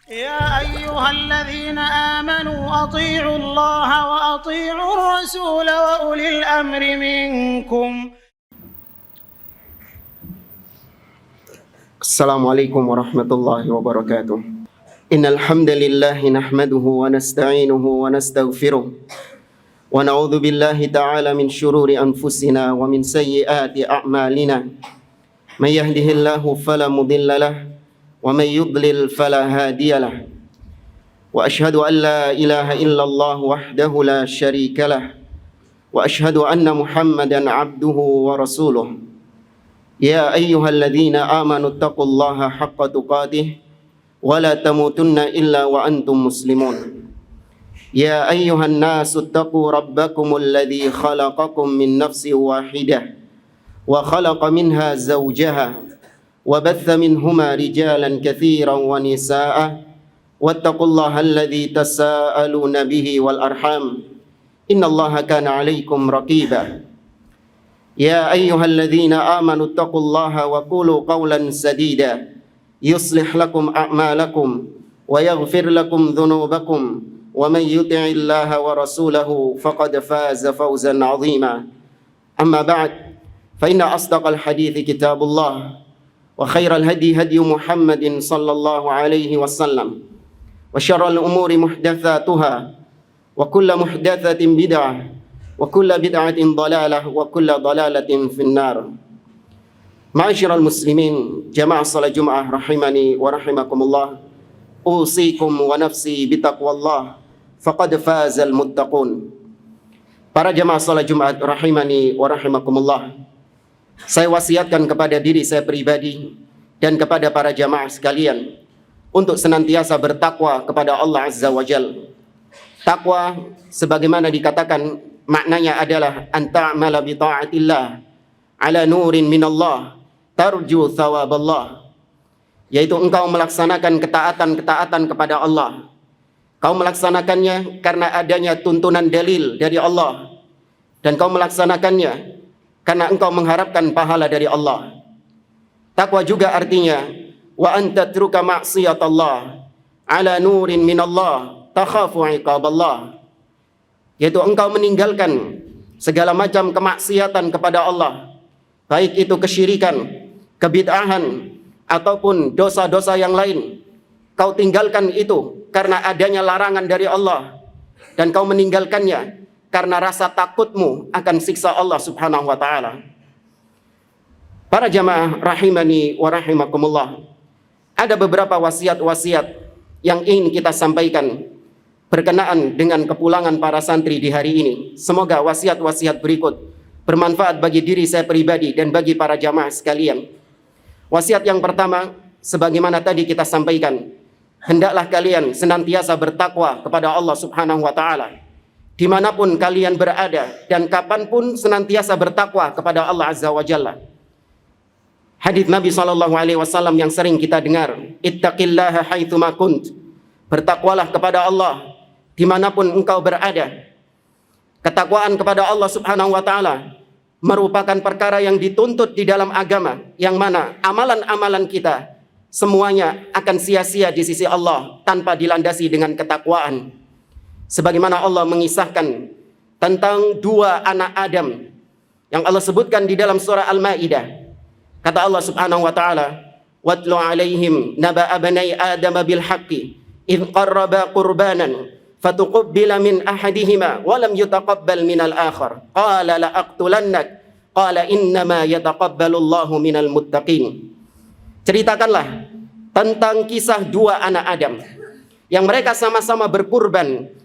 يا أيها الذين آمنوا أطيعوا الله وأطيعوا الرسول وأولي الأمر منكم. السلام عليكم ورحمة الله وبركاته. إن الحمد لله نحمده ونستعينه ونستغفره ونعوذ بالله تعالى من شرور أنفسنا ومن سيئات أعمالنا. من يهده الله فلا مضل له ومن يضلل فلا هادي له. وأشهد أن لا إله إلا الله وحده لا شريك له وأشهد أن محمدا عبده ورسوله. يا أيها الذين آمنوا اتقوا الله حق تقاته ولا تموتن إلا وأنتم مسلمون. يا أيها الناس اتقوا ربكم الذي خلقكم من نفس واحدة وخلق منها زوجها وبث منهما رجالا كثيرا ونساء واتقوا الله الذي تساءلون به والأرحام إن الله كان عليكم رقيبا. يا أيها الذين آمنوا اتقوا الله وقولوا قولا سديدا يصلح لكم أعمالكم ويغفر لكم ذنوبكم ومن يطع الله ورسوله فقد فاز فوزا عظيما. أما بعد فإن أصدق الحديث كتاب الله وخير الهدي هدي محمد صلى الله عليه وسلم وشر الأمور محدثاتها وكل محدثة بدعة وكل بدعة ضلالة وكل ضلالة في النار. معاشر المسلمين جماعة صلاة جمعة رحمني ورحمكم الله. أوصيكم ونفسي بتقوى الله فقد فاز المتقون. Para jamaah salat Jumat rahimani wa rahimakumullah. Saya wasiatkan kepada diri saya pribadi dan kepada para jamaah sekalian untuk senantiasa bertakwa kepada Allah Azza wa Jalla. Takwa sebagaimana dikatakan maknanya adalah anta'mala bi ta'atillah ala nurin minallah tarju thawaballah, yaitu engkau melaksanakan ketaatan-ketaatan kepada Allah. Kau melaksanakannya karena adanya tuntunan dalil dari Allah, dan kau melaksanakannya karena engkau mengharapkan pahala dari Allah. Takwa juga artinya wa anta tatruka ma'siyatallah ala nurin minallah takhafu iqaballah, yaitu engkau meninggalkan segala macam kemaksiatan kepada Allah, baik itu kesyirikan, kebid'ahan ataupun dosa-dosa yang lain. Kau tinggalkan itu karena adanya larangan dari Allah, dan kau meninggalkannya karena rasa takutmu akan siksa Allah Subhanahu wa taala. Para jamaah rahimani wa rahimakumullah, ada beberapa wasiat-wasiat yang ingin kita sampaikan berkenaan dengan kepulangan para santri di hari ini. Semoga wasiat-wasiat berikut bermanfaat bagi diri saya pribadi dan bagi para jamaah sekalian. Wasiat yang pertama, sebagaimana tadi kita sampaikan, hendaklah kalian senantiasa bertakwa kepada Allah Subhanahu wa taala dimanapun kalian berada, dan kapanpun senantiasa bertakwa kepada Allah Azza wa Jalla. Hadits Nabi SAW yang sering kita dengar, ittaqillaha haitsuma kunt, bertakwalah kepada Allah dimanapun engkau berada. Ketakwaan kepada Allah Subhanahu wa taala merupakan perkara yang dituntut di dalam agama, yang mana amalan-amalan kita semuanya akan sia-sia di sisi Allah tanpa dilandasi dengan ketakwaan. Sebagaimana Allah mengisahkan tentang dua anak Adam yang Allah sebutkan di dalam surah Al-Maidah. Kata Allah Subhanahu wa taala, "Watlu 'alaihim naba'a bani Adam bil haqqi idh qarraba qurbanan fatuqabbala min ahadihima wa lam yutaqabbal minal akhar qala la aqtulannak qala innama yataqabbalullahu minal muttaqin." Ceritakanlah tentang kisah dua anak Adam yang mereka sama-sama berkurban.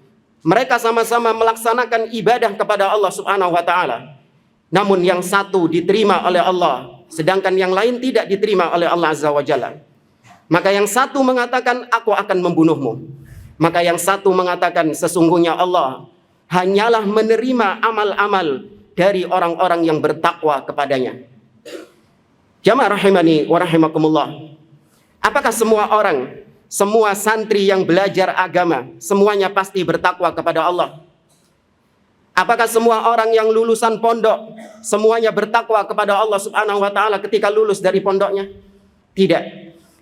Mereka sama-sama melaksanakan ibadah kepada Allah Subhanahu wa taala. Namun yang satu diterima oleh Allah, sedangkan yang lain tidak diterima oleh Allah Azza wa Jalla. Maka yang satu mengatakan, aku akan membunuhmu. Maka yang satu mengatakan, sesungguhnya Allah hanyalah menerima amal-amal dari orang-orang yang bertakwa kepadanya. Jamaah rahimani wa rahimakumullah. Apakah semua orang, semua santri yang belajar agama, semuanya pasti bertakwa kepada Allah? Apakah semua orang yang lulusan pondok semuanya bertakwa kepada Allah Subhanahu wa taala ketika lulus dari pondoknya? Tidak.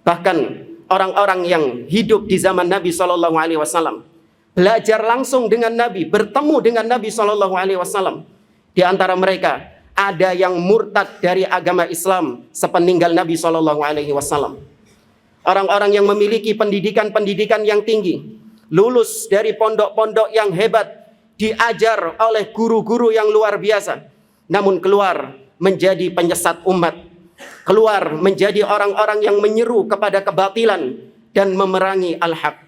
Bahkan orang-orang yang hidup di zaman Nabi SAW, belajar langsung dengan Nabi, bertemu dengan Nabi SAW. Di antara mereka ada yang murtad dari agama Islam sepeninggal Nabi SAW. Orang-orang yang memiliki pendidikan yang tinggi, lulus dari pondok-pondok yang hebat, diajar oleh guru-guru yang luar biasa, namun keluar menjadi penyesat umat, keluar menjadi orang-orang yang menyeru kepada kebatilan dan memerangi al-haq.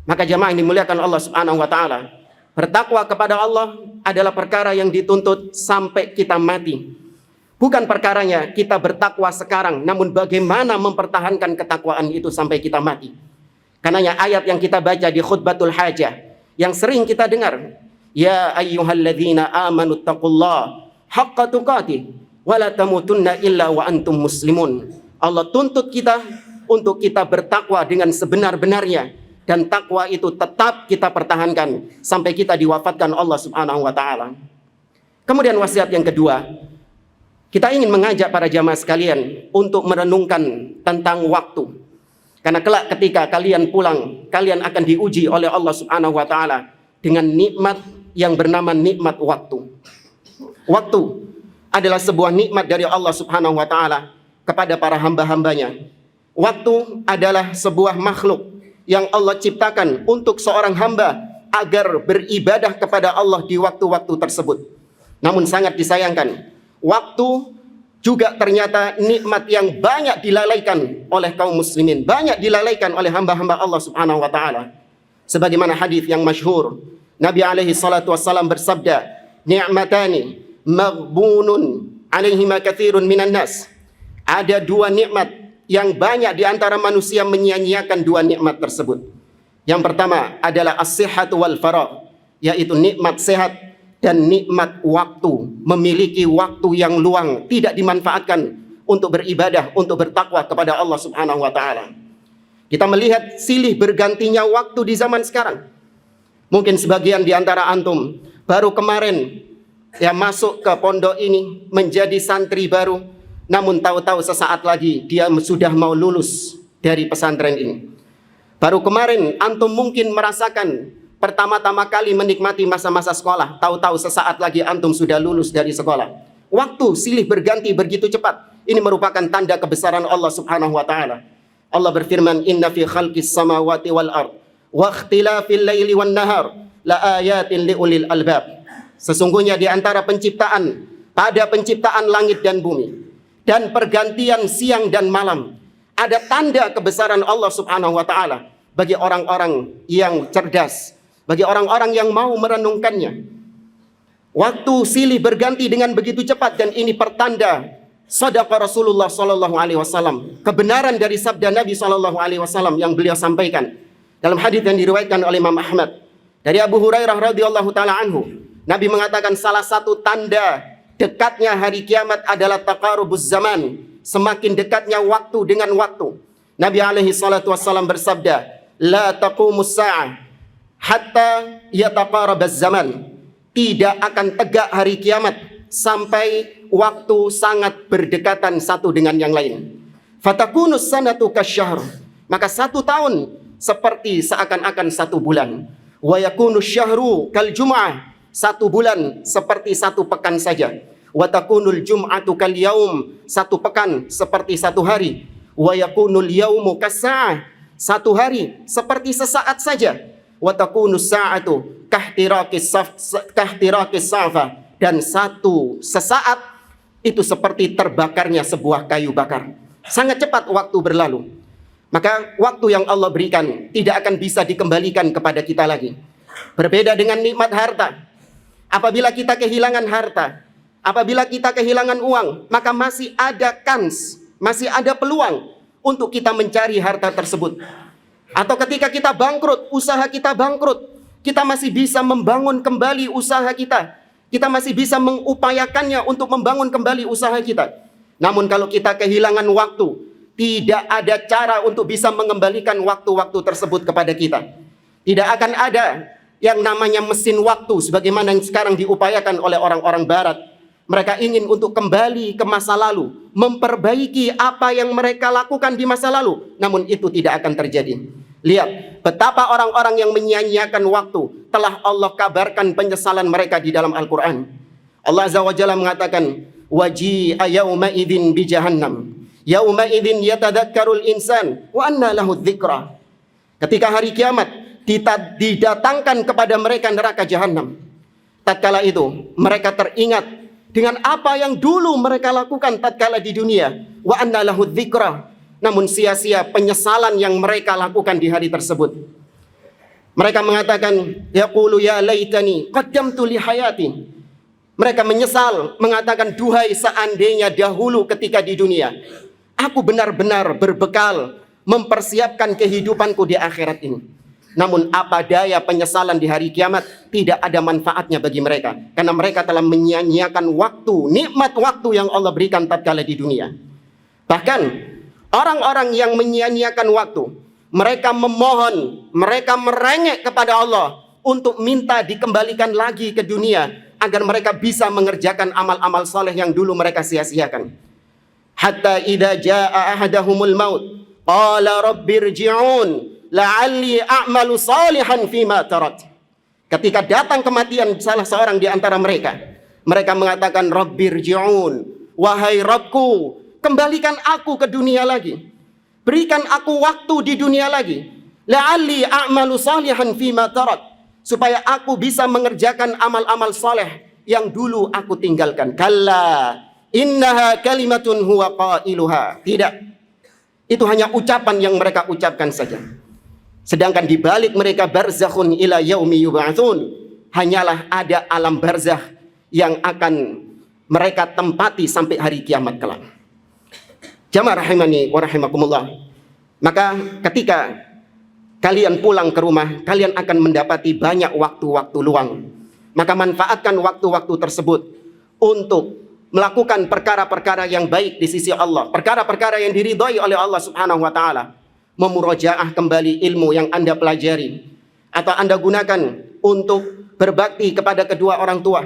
Maka jamaah yang dimuliakan Allah Subhanahu wa taala, bertakwa kepada Allah adalah perkara yang dituntut sampai kita mati. Bukan perkaranya kita bertakwa sekarang, namun bagaimana mempertahankan ketakwaan itu sampai kita mati. Karenanya ayat yang kita baca di khutbatul hajah yang sering kita dengar, ya ayyuhalladzina amanu taqullaha haqqa tuqatih wa la tamutunna illa wa antum muslimun. Allah tuntut kita untuk kita bertakwa dengan sebenar-benarnya, dan takwa itu tetap kita pertahankan sampai kita diwafatkan Allah Subhanahu wa taala. Kemudian wasiat yang kedua, kita ingin mengajak para jamaah sekalian untuk merenungkan tentang waktu. Karena kelak ketika kalian pulang, kalian akan diuji oleh Allah Subhanahu wa taala dengan nikmat yang bernama nikmat waktu. Waktu adalah sebuah nikmat dari Allah Subhanahu wa taala kepada para hamba-hambanya. Waktu adalah sebuah makhluk yang Allah ciptakan untuk seorang hamba agar beribadah kepada Allah di waktu-waktu tersebut. Namun sangat disayangkan, waktu juga ternyata nikmat yang banyak dilalaikan oleh kaum muslimin, banyak dilalaikan oleh hamba-hamba Allah Subhanahu wa taala. Sebagaimana hadis yang masyhur, Nabi alaihi salatu wassalam bersabda, "Ni'matani maghbunun alaihima katsirun minan nas." Ada dua nikmat yang banyak di antara manusia menyia-nyiakan dua nikmat tersebut. Yang pertama adalah as-sihhatu wal faragh, yaitu nikmat sehat dan nikmat waktu, memiliki waktu yang luang, tidak dimanfaatkan untuk beribadah, untuk bertakwa kepada Allah Subhanahu wa taala. Kita melihat silih bergantinya waktu di zaman sekarang. Mungkin sebagian di antara antum baru kemarin yang masuk ke pondok ini menjadi santri baru, namun tahu-tahu sesaat lagi dia sudah mau lulus dari pesantren ini. Baru kemarin antum mungkin merasakan pertama-tama kali menikmati masa-masa sekolah, tahu-tahu sesaat lagi antum sudah lulus dari sekolah. Waktu silih berganti begitu cepat. Ini merupakan tanda kebesaran Allah Subhanahu wa taala. Allah berfirman, "Inna fi khalqis samawati wal ard wa ikhtilafil laili wan nahar la ayatin liulil albab." Sesungguhnya di antara penciptaan, pada penciptaan langit dan bumi dan pergantian siang dan malam, ada tanda kebesaran Allah Subhanahu wa taala bagi orang-orang yang cerdas, bagi orang-orang yang mau merenungkannya. Waktu silih berganti dengan begitu cepat, dan ini pertanda shadaqa Rasulullah sallallahu alaihi wasallam, kebenaran dari sabda Nabi sallallahu alaihi wasallam yang beliau sampaikan dalam hadis yang diriwayatkan oleh Imam Ahmad dari Abu Hurairah radhiyallahu taala anhu. Nabi mengatakan salah satu tanda dekatnya hari kiamat adalah taqarubuz zaman, semakin dekatnya waktu dengan waktu. Nabi alaihi salatu wassalam bersabda, la taqumus sa'ah hatta yataqarabaz zaman. Tidak akan tegak hari kiamat sampai waktu sangat berdekatan satu dengan yang lain. Fatakunus sanatu kasyahr, maka satu tahun seperti seakan-akan satu bulan. Wa yakunus syahru kal jum'ah, satu bulan seperti satu pekan saja. Wa takunul jum'atu kal yaum, satu pekan seperti satu hari. Wa yakunul yaumu kas-sa'ah, satu hari seperti sesaat saja. Wa takunus sa'atu kahtirakis safa, dan satu sesaat itu seperti terbakarnya sebuah kayu bakar. Sangat cepat waktu berlalu. Maka waktu yang Allah berikan tidak akan bisa dikembalikan kepada kita lagi. Berbeda dengan nikmat harta. Apabila kita kehilangan harta, apabila kita kehilangan uang, maka masih ada kans, masih ada peluang untuk kita mencari harta tersebut. Atau ketika kita bangkrut, usaha kita bangkrut, kita masih bisa membangun kembali usaha kita. Kita masih bisa mengupayakannya untuk membangun kembali usaha kita. Namun kalau kita kehilangan waktu, tidak ada cara untuk bisa mengembalikan waktu-waktu tersebut kepada kita. Tidak akan ada yang namanya mesin waktu sebagaimana yang sekarang diupayakan oleh orang-orang barat. Mereka ingin untuk kembali ke masa lalu, memperbaiki apa yang mereka lakukan di masa lalu. Namun itu tidak akan terjadi. Lihat betapa orang-orang yang menyia-nyiakan waktu telah Allah kabarkan penyesalan mereka di dalam Al-Quran. Allah Azza wa Jalla mengatakan, waji'a yawma idzin bi jahannam yauma idzin yatadzakkarul insan wa anna lahu dzikra. Ketika hari kiamat didatangkan kepada mereka neraka jahanam. Tatkala itu mereka teringat dengan apa yang dulu mereka lakukan tatkala di dunia. Wa anna lahu dzikra. Namun sia-sia penyesalan yang mereka lakukan di hari tersebut. Mereka mengatakan, yaqulu ya laitani qaddamtu li hayati. Mereka menyesal, mengatakan, duhai seandainya dahulu ketika di dunia aku benar-benar berbekal mempersiapkan kehidupanku di akhirat ini. Namun apa daya penyesalan di hari kiamat, tidak ada manfaatnya bagi mereka. Karena mereka telah menyia-nyiakan waktu, nikmat waktu yang Allah berikan tatkala di dunia. Bahkan orang-orang yang menyia-nyiakan waktu, mereka memohon, mereka merengek kepada Allah untuk minta dikembalikan lagi ke dunia agar mereka bisa mengerjakan amal-amal saleh yang dulu mereka sia-siakan. Hatta idza jaa ahadahumul maut qala rabbirji'un la'alli a'malu salihan fima tarat. Ketika datang kematian salah seorang di antara mereka, mereka mengatakan, rabbirji'un, wahai Rabbku, kembalikan aku ke dunia lagi. Berikan aku waktu di dunia lagi. La'alli a'malu salihan fima tarat, supaya aku bisa mengerjakan amal-amal saleh yang dulu aku tinggalkan. Kalla innaha kalimatun huwa qailuha. Tidak. Itu hanya ucapan yang mereka ucapkan saja. Sedangkan di balik mereka barzakhun ila yaumi yub'atsun, hanyalah ada alam barzakh yang akan mereka tempati sampai hari kiamat kelak. Jamaah rahimani wa rahimakumullah. Maka ketika kalian pulang ke rumah, kalian akan mendapati banyak waktu-waktu luang. Maka manfaatkan waktu-waktu tersebut untuk melakukan perkara-perkara yang baik di sisi Allah, perkara-perkara yang diridhai oleh Allah Subhanahu wa taala. Memurojaah kembali ilmu yang Anda pelajari, atau Anda gunakan untuk berbakti kepada kedua orang tua,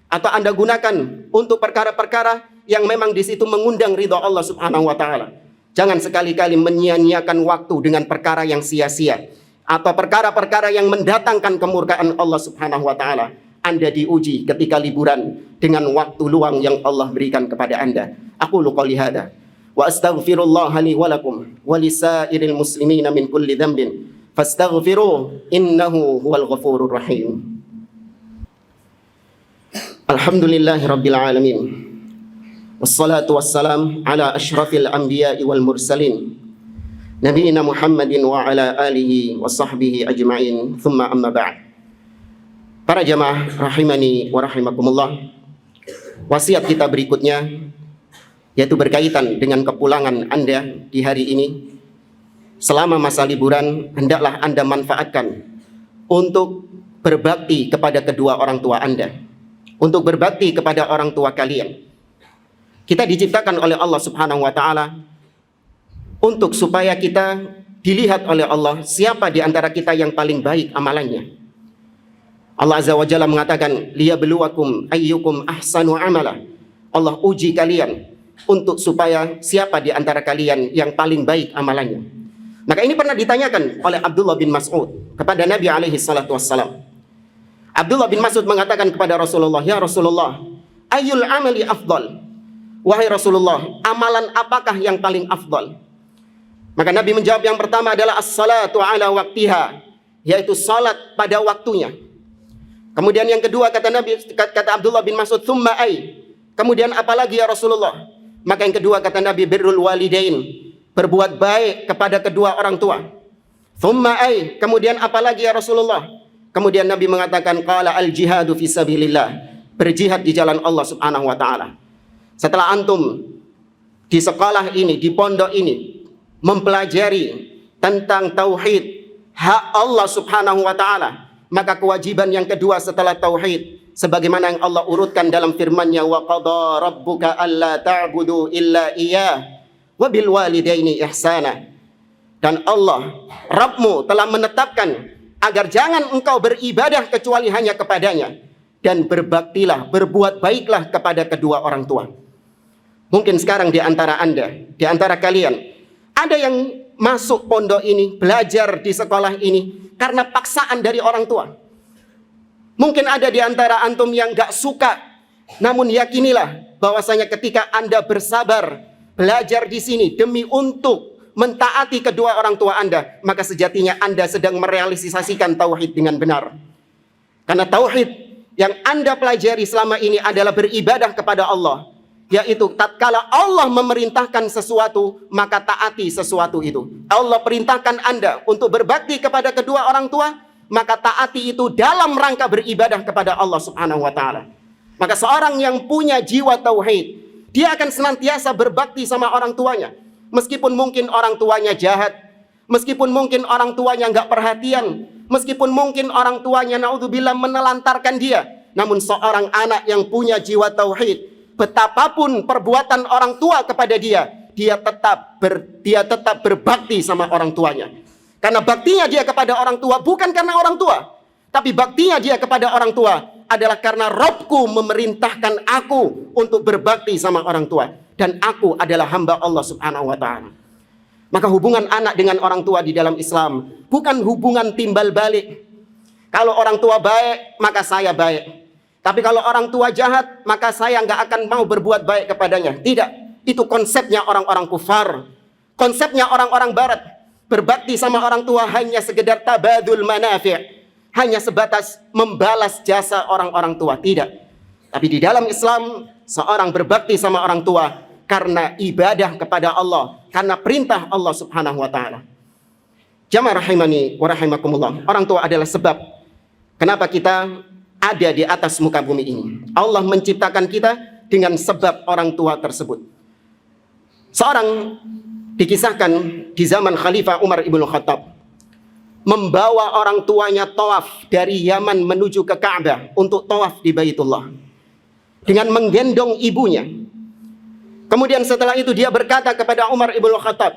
atau Anda gunakan untuk perkara-perkara yang memang di situ mengundang ridha Allah Subhanahu wa taala. Jangan sekali-kali menyia-nyiakan waktu dengan perkara yang sia-sia atau perkara-perkara yang mendatangkan kemurkaan Allah Subhanahu wa taala. Anda diuji ketika liburan dengan waktu luang yang Allah berikan kepada Anda. Aqulu qouli hadza wa astaghfirullah li wa lakum wa lisairil muslimina min kulli dhanbin fastaghfiruhu innahu huwal ghafurur rahim. Alhamdulillahi rabbil alamin. Wassalatu wassalam ala asyrafil anbiya'i wal mursalin nabiyina Muhammadin wa ala alihi wa sahbihi ajma'in. Thumma amma ba'd. Para jamaah rahimani wa rahimakumullah. Wasiat kita berikutnya yaitu berkaitan dengan kepulangan Anda di hari ini. Selama masa liburan, hendaklah Anda manfaatkan untuk berbakti kepada kedua orang tua Anda, untuk berbakti kepada orang tua kalian. Kita diciptakan oleh Allah Subhanahu wa taala untuk supaya kita dilihat oleh Allah siapa di antara kita yang paling baik amalannya. Allah Azza wa Jalla mengatakan, liyabluwakum ayyukum ahsanu amala. Allah uji kalian untuk supaya siapa di antara kalian yang paling baik amalannya. Maka ini pernah ditanyakan oleh Abdullah bin Mas'ud kepada Nabi alaihi salatu wassalam. Abdullah bin Mas'ud mengatakan kepada Rasulullah, ya Rasulullah, ayyul amali afdal? Wahai Rasulullah, amalan apakah yang paling afdal? Maka Nabi menjawab, yang pertama adalah as-salatu ala waqtiha, yaitu salat pada waktunya. Kemudian yang kedua kata Abdullah bin Mas'ud, thumma ay, kemudian apalagi ya Rasulullah? Maka yang kedua kata Nabi, birrul walidain, berbuat baik kepada kedua orang tua. Thumma ay, kemudian apalagi ya Rasulullah? Kemudian Nabi mengatakan, qala al jihadu fi sabilillah, berjihad di jalan Allah Subhanahu wa taala. Setelah antum di sekolah ini, di pondok ini mempelajari tentang tauhid, hak Allah Subhanahu wa taala, maka kewajiban yang kedua setelah tauhid, sebagaimana yang Allah urutkan dalam firman-Nya, wa qada rabbuka alla ta'budu illa iyyah wa bil walidaini ihsana. Dan Allah, Rabbmu telah menetapkan agar jangan engkau beribadah kecuali hanya kepadanya, dan berbaktilah, berbuat baiklah kepada kedua orang tua. Mungkin sekarang di antara Anda, di antara kalian, ada yang masuk pondok ini, belajar di sekolah ini karena paksaan dari orang tua. Mungkin ada di antara antum yang gak suka, namun yakinilah bahwasanya ketika Anda bersabar belajar di sini demi untuk mentaati kedua orang tua Anda, maka sejatinya Anda sedang merealisasikan tauhid dengan benar. Karena tauhid yang Anda pelajari selama ini adalah beribadah kepada Allah, yaitu tatkala Allah memerintahkan sesuatu, maka taati sesuatu itu. Allah perintahkan Anda untuk berbakti kepada kedua orang tua, maka taati itu dalam rangka beribadah kepada Allah Subhanahu wa taala. Maka seorang yang punya jiwa tauhid, dia akan senantiasa berbakti sama orang tuanya. Meskipun mungkin orang tuanya jahat, meskipun mungkin orang tuanya nggak perhatian, meskipun mungkin orang tuanya naudzubillah menelantarkan dia, namun seorang anak yang punya jiwa tauhid, betapapun perbuatan orang tua kepada dia, dia tetap berbakti sama orang tuanya. Karena baktinya dia kepada orang tua bukan karena orang tua, tapi baktinya dia kepada orang tua adalah karena Rabbku memerintahkan aku untuk berbakti sama orang tua, dan aku adalah hamba Allah Subhanahu wa taala. Maka hubungan anak dengan orang tua di dalam Islam bukan hubungan timbal balik. Kalau orang tua baik, maka saya baik. Tapi kalau orang tua jahat, maka saya nggak akan mau berbuat baik kepadanya. Tidak, itu konsepnya orang-orang kufar. Konsepnya orang-orang barat. Berbakti sama orang tua hanya sekedar tabadul manafi'. Hanya sebatas membalas jasa orang-orang tua. Tidak. Tapi di dalam Islam, seorang berbakti sama orang tua karena ibadah kepada Allah. Karena perintah Allah Subhanahu wa ta'ala. Jamaah rahimani wa rahimakumullah. Orang tua adalah sebab kenapa kita ada di atas muka bumi ini. Allah menciptakan kita dengan sebab orang tua tersebut. Seorang dikisahkan di zaman Khalifah Umar ibn Khattab membawa orang tuanya tawaf dari Yaman menuju ke Ka'bah untuk tawaf di Baitullah dengan menggendong ibunya. Kemudian setelah itu dia berkata kepada Umar ibn Khattab,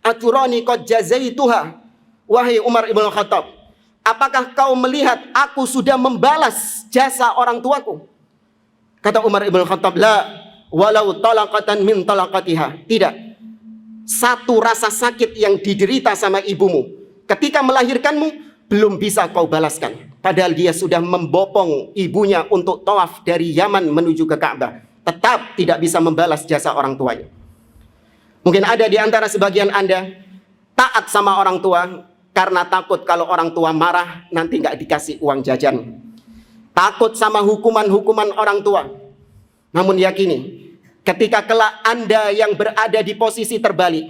"Aturani qad jazaituha." Wahai Umar ibn Khattab, apakah kau melihat aku sudah membalas jasa orang tuaku? Kata Umar ibn Khattab, "La, walau talaqatan min talaqatiha." Tidak. Satu rasa sakit yang diderita sama ibumu ketika melahirkanmu belum bisa kau balaskan. Padahal dia sudah membopong ibunya untuk tawaf dari Yaman menuju ke Ka'bah. Tetap tidak bisa membalas jasa orang tuanya. Mungkin ada di antara sebagian Anda taat sama orang tua karena takut kalau orang tua marah nanti nggak dikasih uang jajan. Takut sama hukuman-hukuman orang tua. Namun yakini, ketika kelak Anda yang berada di posisi terbalik,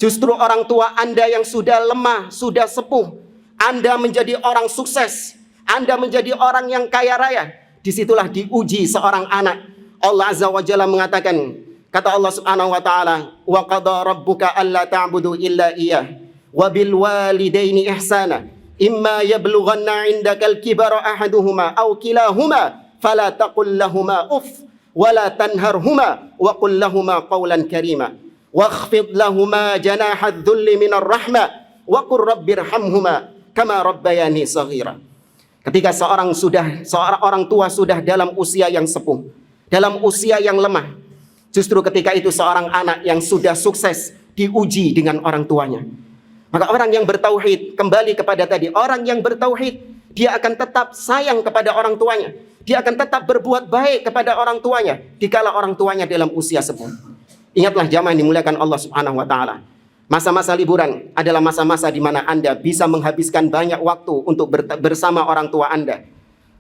justru orang tua Anda yang sudah lemah, sudah sepuh, Anda menjadi orang sukses, Anda menjadi orang yang kaya raya, disitulah diuji seorang anak. Allah Azza wa Jalla mengatakan, kata Allah Subhanahu wa taala, "Wa qada rabbuka alla ta'budu illa iyyah wa bil walidaini ihsana imma yablughanna 'indakal kibara ahaduhuma aw kilahuma fala taqul lahumā uff wa la tanharhuma wa qul lahumā qawlan karīmā wakhfid lahumā janāha adh-dhulli minar rahmah wa qur rabbirhamhumā kama rabbayani shaghīrā." Ketika seorang orang tua sudah dalam usia yang sepuh, dalam usia yang lemah, justru ketika itu seorang anak yang sudah sukses diuji dengan orang tuanya. Maka orang yang bertauhid, kembali kepada tadi, orang yang bertauhid, dia akan tetap sayang kepada orang tuanya. Dia akan tetap berbuat baik kepada orang tuanya dikala orang tuanya dalam usia sepuh. Ingatlah jamaah yang dimuliakan Allah Subhanahu wa taala. Masa-masa liburan adalah masa-masa di mana Anda bisa menghabiskan banyak waktu untuk bersama orang tua Anda.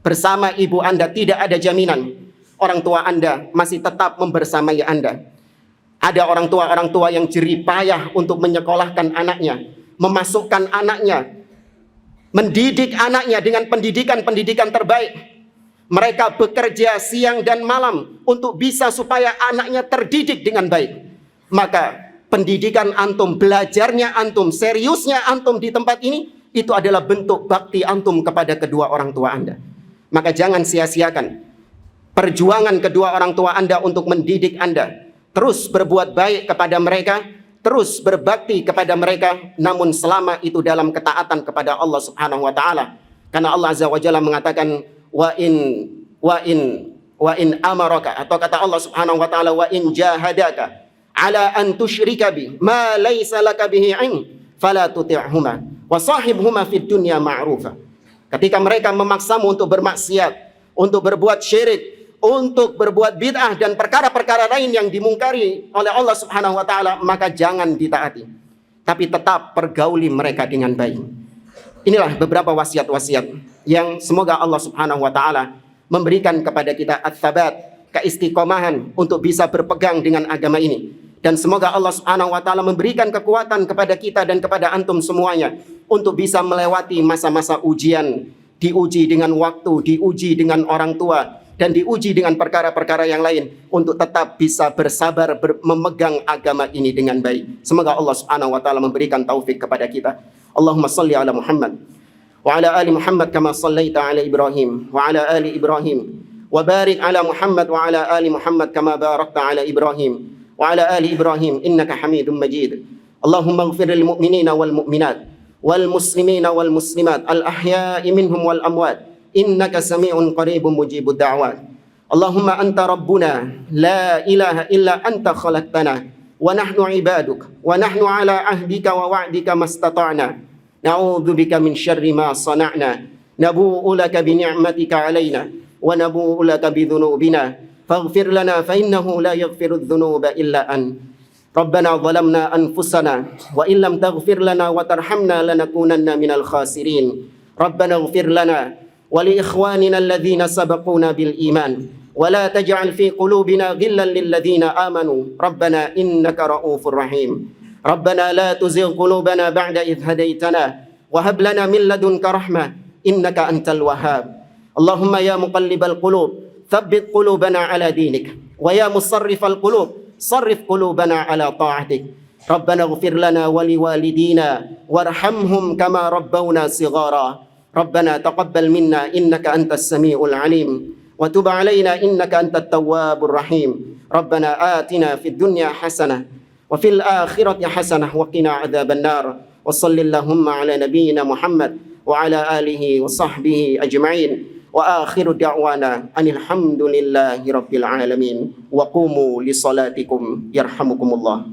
Bersama ibu Anda, tidak ada jaminan orang tua Anda masih tetap membersamai Anda. Ada orang tua yang jerih payah untuk menyekolahkan anaknya, memasukkan anaknya, mendidik anaknya dengan pendidikan terbaik. Mereka bekerja siang dan malam untuk bisa supaya anaknya terdidik dengan baik. Maka pendidikan antum, belajarnya antum, seriusnya antum di tempat ini, itu adalah bentuk bakti antum kepada kedua orang tua Anda. Maka jangan sia-siakan perjuangan kedua orang tua Anda untuk mendidik Anda. Terus berbuat baik kepada mereka, terus berbakti kepada mereka, namun selama itu dalam ketaatan kepada Allah Subhanahu wa taala. Karena Allah Azza wa Jalla mengatakan, "Wa in wa in amaraka, atau kata Allah Subhanahu wa taala, wa in jahadaka ala an tusyrika bi ma laisa laka bihi ilm fala tuti'huma wa sahibhuma fid dunya ma'rufa. Ketika mereka memaksamu untuk bermaksiat, untuk berbuat syirik, untuk berbuat bid'ah dan perkara-perkara lain yang dimungkari oleh Allah Subhanahu wa taala, maka jangan ditaati, tapi tetap pergauli mereka dengan baik. Inilah beberapa wasiat-wasiat yang semoga Allah Subhanahu wa taala memberikan kepada kita ats-tsabat, keistiqomahan untuk bisa berpegang dengan agama ini. Dan semoga Allah Subhanahu wa taala memberikan kekuatan kepada kita dan kepada antum semuanya untuk bisa melewati masa-masa ujian, diuji dengan waktu, diuji dengan orang tua, dan diuji dengan perkara-perkara yang lain, untuk tetap bisa bersabar memegang agama ini dengan baik. Semoga Allah Subhanahu wa taala memberikan taufik kepada kita. Allahumma salli ala Muhammad wa ala ali Muhammad kama sallaita ala Ibrahim wa ala ali Ibrahim, wa barik ala Muhammad wa ala ali Muhammad kama barakta ala Ibrahim wa ala ali Ibrahim innaka Hamidum Majid. Allahumma ighfir lil mu'minina wal mu'minat wal muslimina wal muslimat al ahya'i minhum wal amwat innaka sami'un qaribun mujibud da'wat. Allahumma anta rabbuna la ilaha illa anta khalaqtana wa nahnu ibaduk wa nahnu ala ahdika wa wa'dika mastata'na na'udzu bika min syarri ma sana'na nabu'u laka bi ni'matika 'alaina wa nabu'u laka bi dhunubina faghfir lana fa innahu la yaghfiru dhunuba illa ant. Rabbana zalamna anfusana wa in lam taghfir lana wa tarhamna lanakunanna minal khasirin. Rabbana ighfir lana wa li ikhwanina alladhina sabaquna bil iman wa la taj'al fi qulubina ghillan lil ladzina amanu rabbana innaka ra'ufur rahim. Rabbana la tuzigh qulubana ba'da idh hadaitana wa hab lana min ladunka rahmah innaka antal wahhab. Allahumma ya muqallibal qulub thabbit qulubana ala dinik wa ya musarrifal qulub sarrif qulubana ala ta'atik. Rabbana ighfir lana wa liwalidina warhamhum kama rabbawna shighara. Rabbana taqabbal minna innaka antas samiul alim wa tub alaina innaka antat tawwabur rahim. Rabbana atina fid dunya hasanah wa fil akhirati hasanah wa qina adzaban nar. Wa sallallahu ala nabiyyina Muhammad wa ala alihi wa sahbihi ajma'in. Wa akhiru da'wana anil hamdulillahi rabbil alamin. Wa qumu li salatikum yarhamukumullah.